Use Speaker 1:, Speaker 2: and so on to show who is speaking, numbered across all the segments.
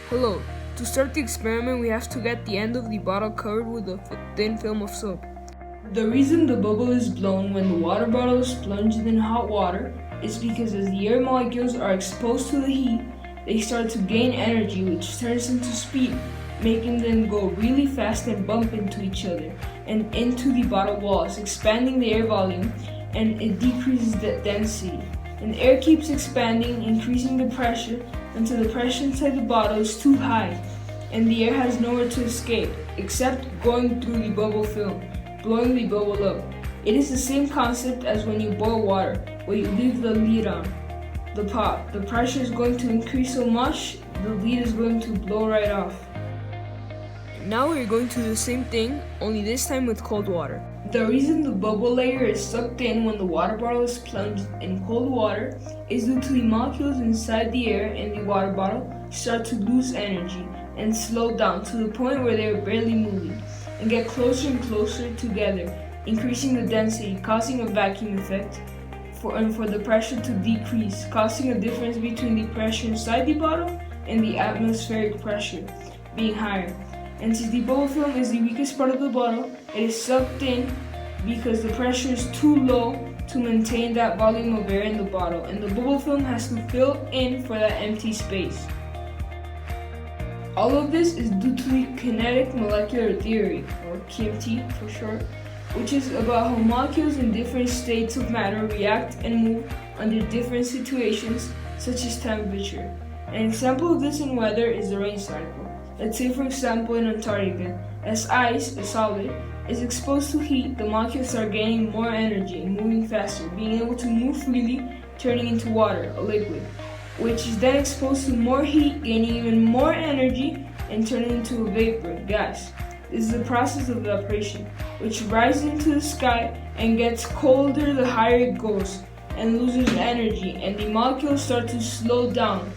Speaker 1: Hello. To start the experiment, we have to get the end of the bottle covered with a thin film of soap. The reason the bubble is blown when the water bottle is plunged in hot water is because as the air molecules are exposed to the heat, they start to gain energy, which turns into speed, making them go really fast and bump into each other and into the bottle walls, expanding the air volume, and it decreases the density. And the air keeps expanding, increasing the pressure until the pressure inside the bottle is too high, and the air has nowhere to escape except going through the bubble film, blowing the bubble up. It is the same concept as when you boil water, where you leave the lid on the pot. The pressure is going to increase so much, the lid is going to blow right off. Now we're going to do the same thing, only this time with cold water. The reason the bubble layer is sucked in when the water bottle is plunged in cold water is due to the molecules inside the air in the water bottle start to lose energy and slow down to the point where they are barely moving and get closer and closer together, increasing the density, causing a vacuum effect, and for the pressure to decrease, causing a difference between the pressure inside the bottle and the atmospheric pressure being higher. And since the bubble film is the weakest part of the bottle, it is sucked in because the pressure is too low to maintain that volume of air in the bottle, and the bubble film has to fill in for that empty space. All of this is due to the kinetic molecular theory, or KMT for short, which is about how molecules in different states of matter react and move under different situations, such as temperature. An example of this in weather is the rain cycle. Let's say, for example, in Antarctica, as ice, a solid, is exposed to heat, the molecules are gaining more energy and moving faster, being able to move freely, turning into water, a liquid, which is then exposed to more heat, gaining even more energy, and turning into a vapor, gas. This is the process of evaporation, which rises into the sky and gets colder the higher it goes, and loses energy, and the molecules start to slow down,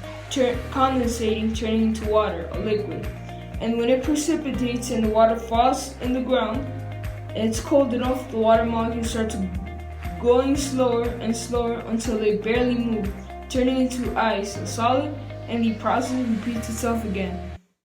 Speaker 1: condensating, turning into water, a liquid. And when it precipitates and the water falls in the ground and it's cold enough, the water molecules start to going slower and slower until they barely move, turning into ice, a solid, and the process repeats itself again.